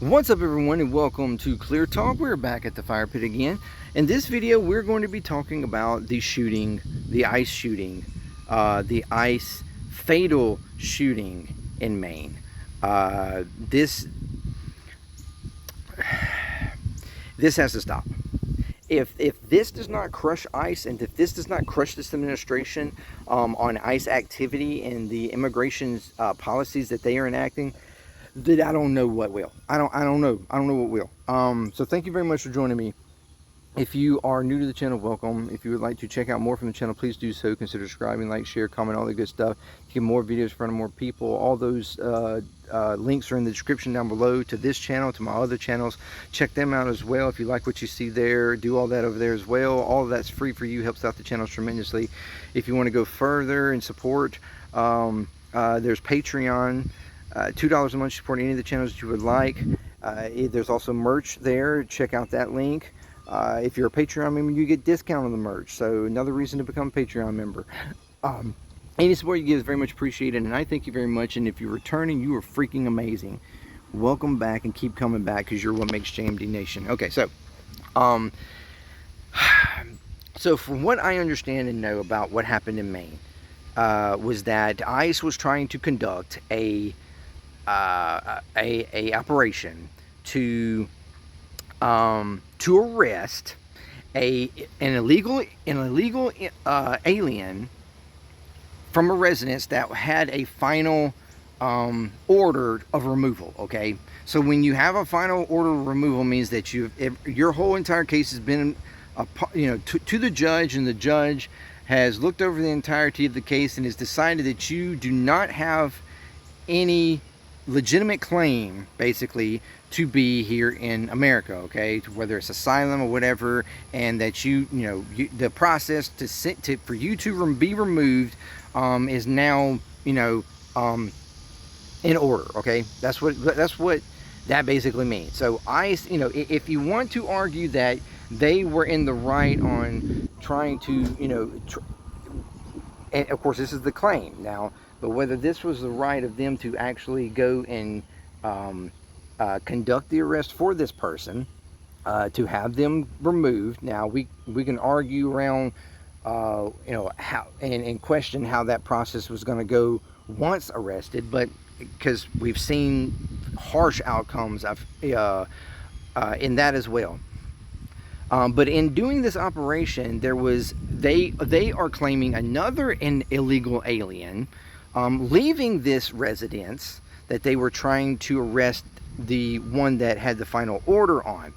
What's up, everyone, and welcome to ClearTalk. We're back at the fire pit again. In this video, we're going to be talking about the shooting, the ICE shooting, the ICE fatal shooting in Maine. This has to stop. If this does not crush ICE, and if this does not crush this administration on ICE activity and the immigration policies that they are enacting, that I don't know what will. I don't know what will. So thank you very much for joining me. If you are new to the channel, welcome. If you would like to check out more from the channel, please do so. Consider subscribing, like, share, comment, all the good stuff. Get more videos in front of more people. All those links are in the description down below to this channel, to my other channels. Check them out as well. If you like what you see there, do all that over there as well. All of that's free for you, helps out the channel tremendously. If you want to go further and support, there's Patreon. $2 a month, support any of the channels that you would like. There's also merch there. Check out that link. If you're a Patreon member, you get discount on the merch. So another reason to become a Patreon member. Any support you give is very much appreciated, and I thank you very much. And if you're returning, you are freaking amazing. Welcome back, and keep coming back, because you're what makes JMD Nation. Okay, so from what I understand and know about what happened in Maine, was that ICE was trying to conduct a operation to arrest an illegal alien from a residence that had a final order of removal. Okay, so when you have a final order of removal, means that your whole entire case has been to the judge, and the judge has looked over the entirety of the case and has decided that you do not have any legitimate claim, basically, to be here in America, okay, whether it's asylum or whatever, and that the process for you to be removed is now in order. Okay, that's what that basically means. So ICE, if you want to argue that they were in the right on trying to, and of course this is the claim now, but whether this was the right of them to actually go and conduct the arrest for this person, to have them removed. Now we can argue around how and question how that process was going to go once arrested, but because we've seen harsh outcomes in that as well. But in doing this operation, they are claiming an illegal alien leaving this residence that they were trying to arrest the one that had the final order on.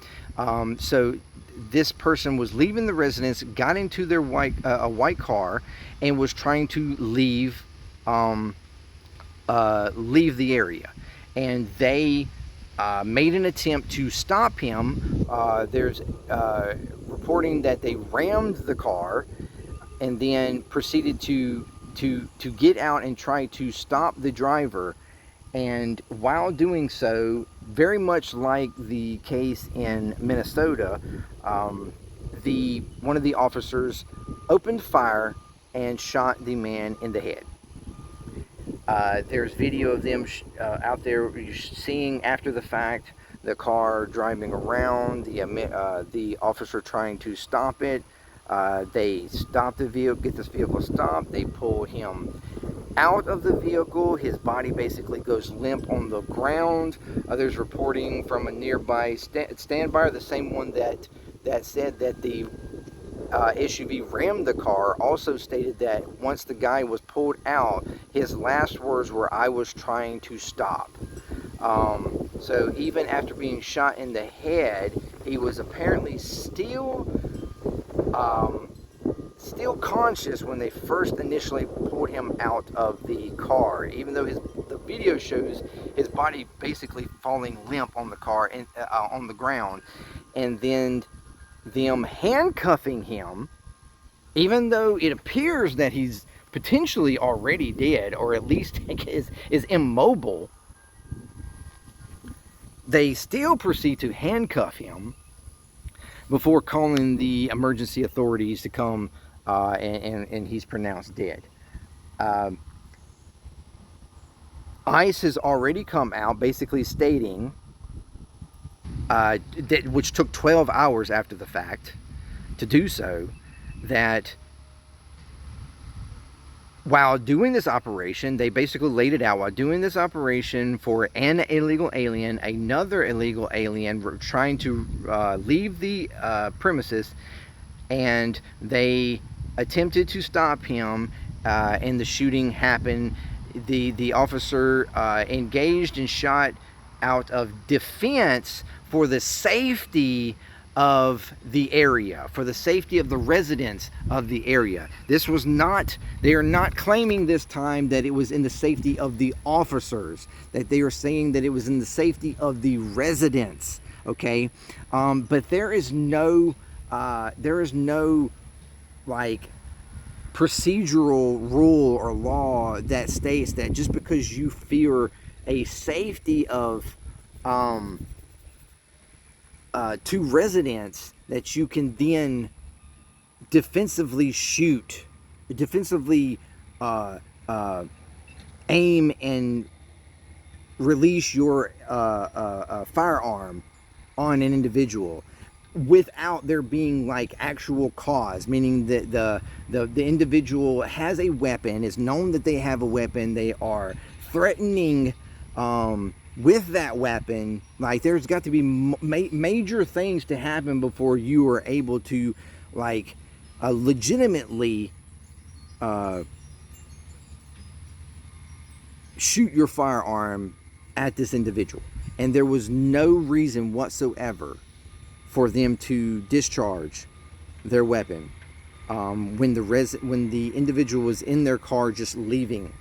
So this person was leaving the residence, got into their white car, and was trying to leave the area. And they made an attempt to stop him. There's reporting that they rammed the car and then proceeded to get out and try to stop the driver. And while doing so, very much like the case in Minnesota, one of the officers opened fire and shot the man in the head. There's video of them out there seeing after the fact the car driving around, the officer trying to stop it. They stop the vehicle, get this vehicle stopped. They pull him out of the vehicle. His body basically goes limp on the ground. There's reporting from a nearby standby, the same one that said that the SUV rammed the car, also stated that once the guy was pulled out, his last words were, "I was trying to stop." So even after being shot in the head, he was apparently still conscious when they first initially pulled him out of the car, even though the video shows his body basically falling limp on the car and on the ground. And then them handcuffing him, even though it appears that he's potentially already dead, or at least is immobile, they still proceed to handcuff him before calling the emergency authorities to come, and he's pronounced dead. ICE has already come out basically stating which took 12 hours after the fact to do so, that while doing this operation, they basically laid it out, while doing this operation for an illegal alien, another illegal alien trying to leave the premises, and they attempted to stop him, and the shooting happened. The officer engaged and shot out of defense for the safety of the area, for the safety of the residents of the area. This was not, they are not claiming this time that it was in the safety of the officers, that they are saying that it was in the safety of the residents, okay? But there is no like procedural rule or law that states that just because you fear a safety of to residents, that you can then defensively shoot, defensively aim and release your firearm on an individual without there being like actual cause, meaning that the individual has a weapon, is known that they have a weapon, they are threatening with that weapon. Like, there's got to be major things to happen before you are able to like legitimately shoot your firearm at this individual. And there was no reason whatsoever for them to discharge their weapon when the individual was in their car just leaving.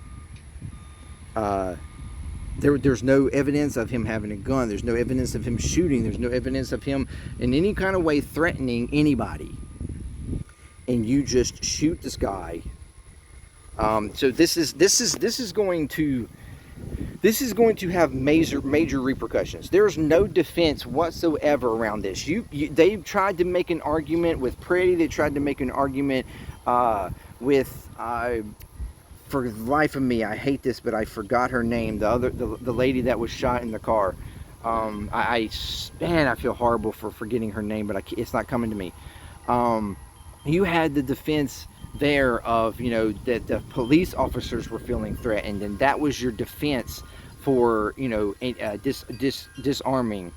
There's no evidence of him having a gun. There's no evidence of him shooting. There's no evidence of him in any kind of way threatening anybody. And you just shoot this guy. So this is going to have major repercussions. There's no defense whatsoever around this. They tried to make an argument with Pretty. They tried to make an argument with for the life of me, I hate this, but I forgot her name. The lady that was shot in the car. I feel horrible for forgetting her name, but it's not coming to me. You had the defense there of, you know, that the police officers were feeling threatened, and that was your defense for, you know, disarming,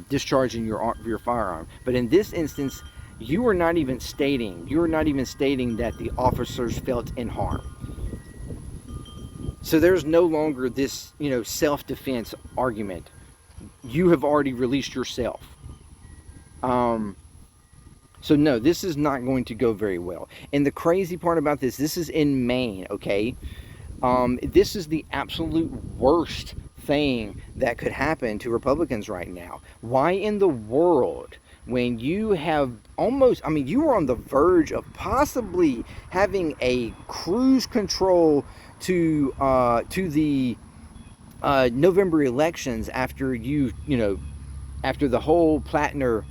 discharging your firearm. But in this instance, you are not even stating that the officers felt in harm. So there's no longer this, you know, self-defense argument. You have already released yourself. So no, this is not going to go very well. And the crazy part about this is in Maine, okay? This is the absolute worst thing that could happen to Republicans right now. Why in the world, when you have you were on the verge of possibly having a cruise control to the November elections after after the whole Plattner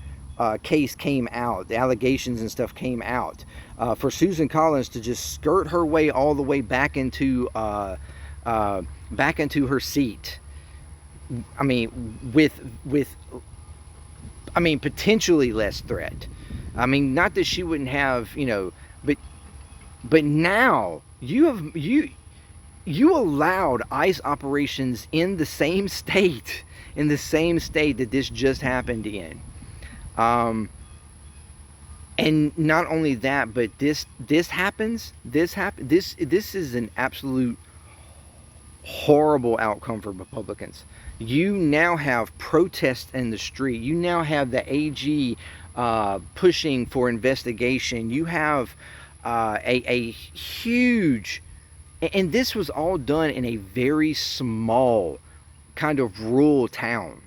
case came out, the allegations and stuff came out, for Susan Collins to just skirt her way all the way back into her seat. I mean, with potentially less threat. I mean, not that she wouldn't have, but now you allowed ICE operations in the same state that this just happened in. And not only that, but this is an absolute horrible outcome for Republicans. You now have protests in the street. You now have the AG pushing for investigation. You have a huge, and this was all done in a very small kind of rural town,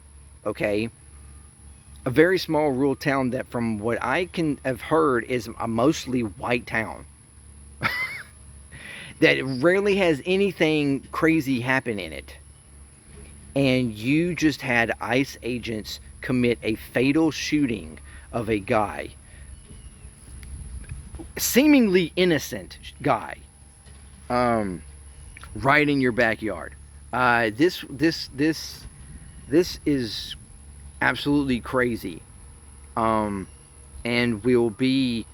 okay? A very small rural town that, from what I can have heard, is a mostly white town. That rarely has anything crazy happen in it. And you just had ICE agents commit a fatal shooting of a guy, seemingly innocent guy, right in your backyard. This This is absolutely crazy, and will be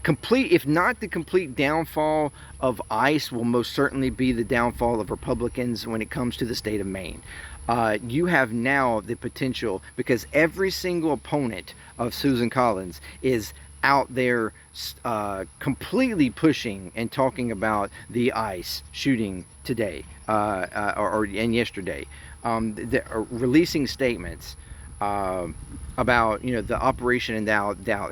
complete, if not the complete downfall of ICE, will most certainly be the downfall of Republicans when it comes to the state of Maine. You have now the potential, because every single opponent of Susan Collins is out there completely pushing and talking about the ICE shooting today and yesterday, releasing statements about, you know, the operation and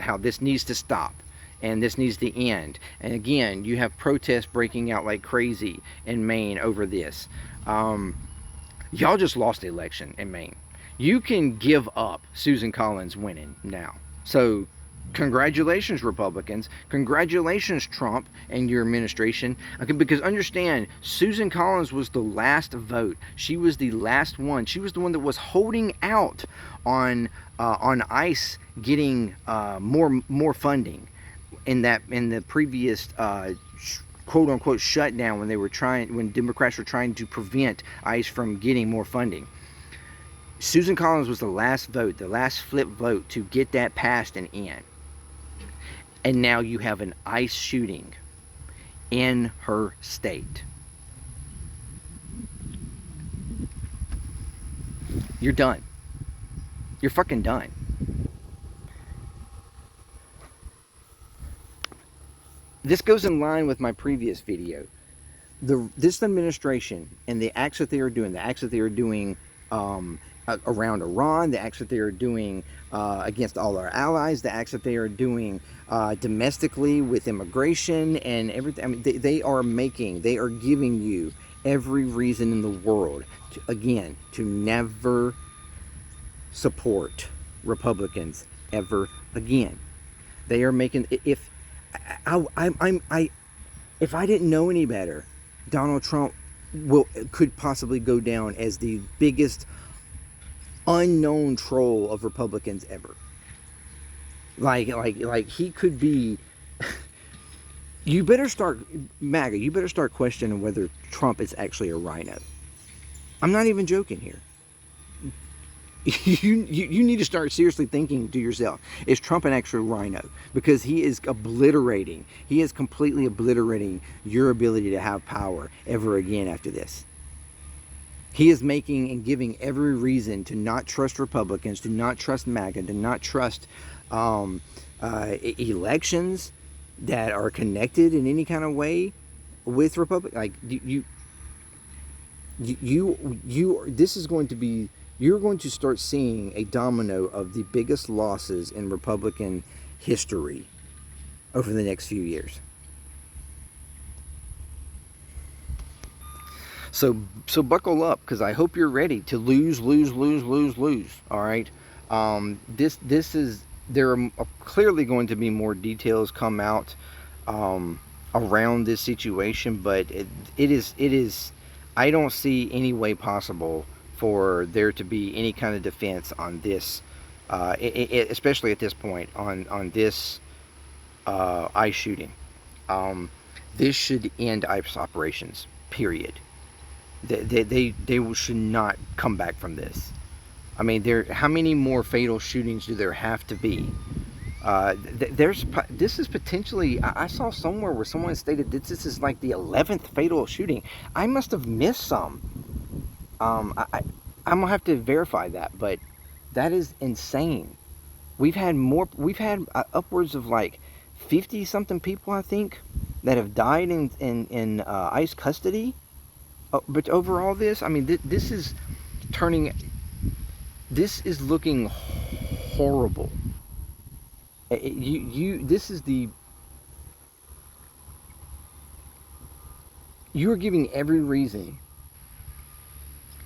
how this needs to stop and this needs to end. And again, you have protests breaking out like crazy in Maine over this. Y'all just lost the election in Maine. You can give up Susan Collins winning now. So congratulations, Republicans. Congratulations, Trump and your administration. Okay, because understand, Susan Collins was the last vote. She was the last one. She was the one that was holding out on ICE getting more funding in the previous quote unquote shutdown, when Democrats were trying to prevent ICE from getting more funding. Susan Collins was the last vote, the last flip vote to get that passed and in. And now you have an ICE shooting in her state. You're done. You're fucking done. This goes in line with my previous video. This administration and the acts that they are doing, around Iran, the acts that they are doing against all our allies, the acts that they are doing domestically with immigration and everything. I mean, they are giving you every reason in the world to never support Republicans ever again. They are making, if I didn't know any better, Donald Trump could possibly go down as the biggest unknown troll of Republicans ever. Like he could be. You better start, MAGA, you better start questioning whether Trump is actually a rhino. I'm not even joking here. You need to start seriously thinking to yourself, is Trump an actual rhino? Because he is completely obliterating your ability to have power ever again after this. He is making and giving every reason to not trust Republicans, to not trust MAGA, to not trust elections that are connected in any kind of way with Republicans. Like this is going to be. You're going to start seeing a domino of the biggest losses in Republican history over the next few years. So buckle up, because I hope you're ready to lose. All right. There are clearly going to be more details come out around this situation, but it is. I don't see any way possible for there to be any kind of defense on this, especially at this point on this ICE shooting. This should end ICE operations. Period. They should not come back from this. I mean, how many more fatal shootings do there have to be? This is potentially. I saw somewhere where someone stated that this is like the 11th fatal shooting. I must have missed some. I'm gonna have to verify that, but that is insane. We've had upwards of like 50 something people, I think, that have died in ICE custody. But overall, this, I mean, this is looking horrible. You are giving every reason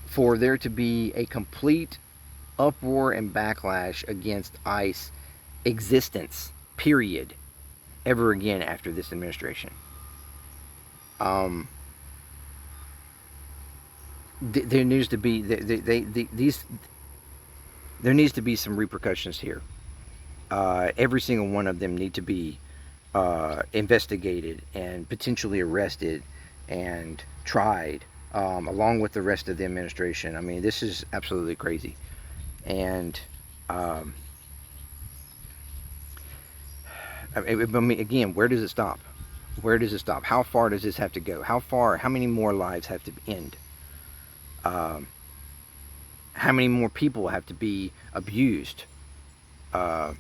for there to be a complete uproar and backlash against ICE existence, period, ever again after this administration. There needs to be there needs to be some repercussions here. Every single one of them need to be investigated and potentially arrested and tried along with the rest of the administration. I mean, this is absolutely crazy. And I mean, again, where does it stop? Where does it stop? How far does this have to go? How far? How many more lives have to end? How many more people have to be abused? And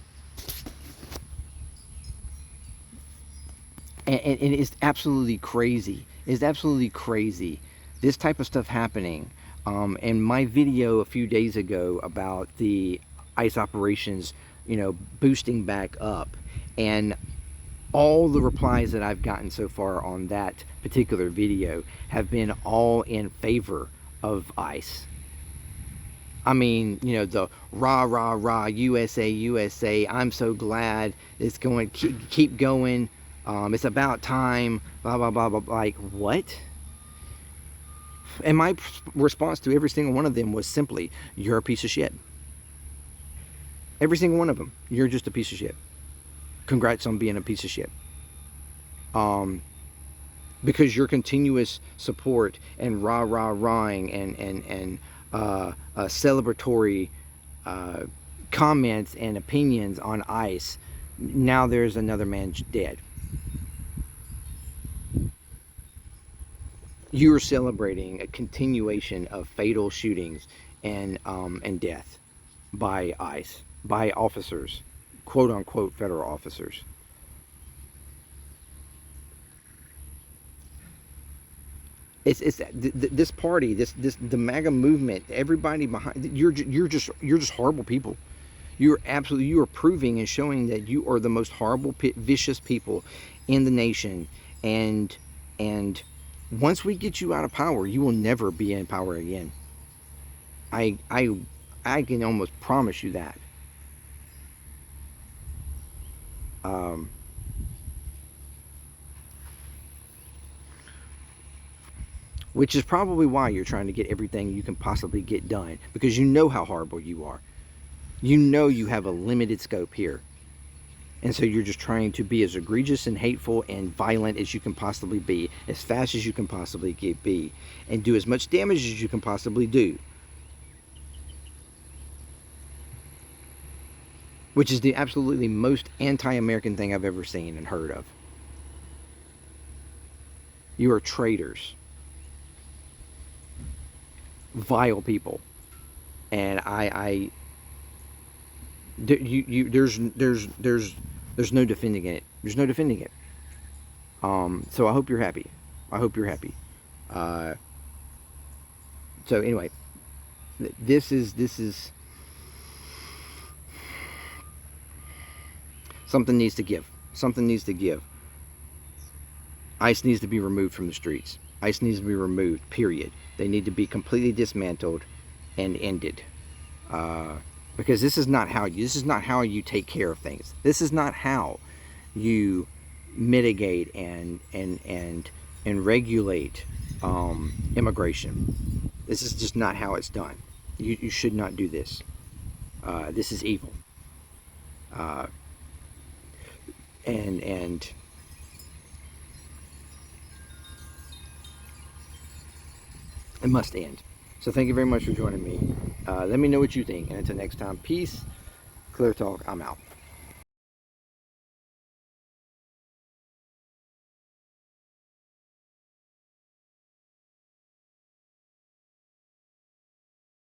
it's absolutely crazy. It's absolutely crazy. This type of stuff happening. In my video a few days ago about the ICE operations, boosting back up, and all the replies that I've gotten so far on that particular video have been all in favor of ICE. I mean, the rah, rah, rah, USA, USA, I'm so glad it's going, keep going, it's about time, blah, blah, blah, blah, like, what? And my response to every single one of them was simply, you're a piece of shit. Every single one of them, you're just a piece of shit. Congrats on being a piece of shit. Because your continuous support and rah, rah, rahing and celebratory comments and opinions on ICE, now there's another man dead. You are celebrating a continuation of fatal shootings and death by ICE, by officers, quote unquote federal officers. It's this party, the MAGA movement, everybody behind, you're just horrible people. You are proving and showing that you are the most horrible, vicious people in the nation. And once we get you out of power, you will never be in power again. I can almost promise you that. Which is probably why you're trying to get everything you can possibly get done, because you know how horrible you are. You know you have a limited scope here. And so you're just trying to be as egregious and hateful and violent as you can possibly be, as fast as you can possibly be, and do as much damage as you can possibly do. Which is the absolutely most anti-American thing I've ever seen and heard of. You are traitors. Vile people. And there's no defending it. There's no defending it. So I hope you're happy. I hope you're happy. So anyway, this is something needs to give. Something needs to give. ICE needs to be removed from the streets. ICE needs to be removed, period. They need to be completely dismantled and ended. Because this is not how you take care of things. This is not how you mitigate and regulate immigration. This is just not how it's done. You should not do this. This is evil. And it must end. So thank you very much for joining me. Let me know what you think. And until next time, peace. ClearTalk, I'm out.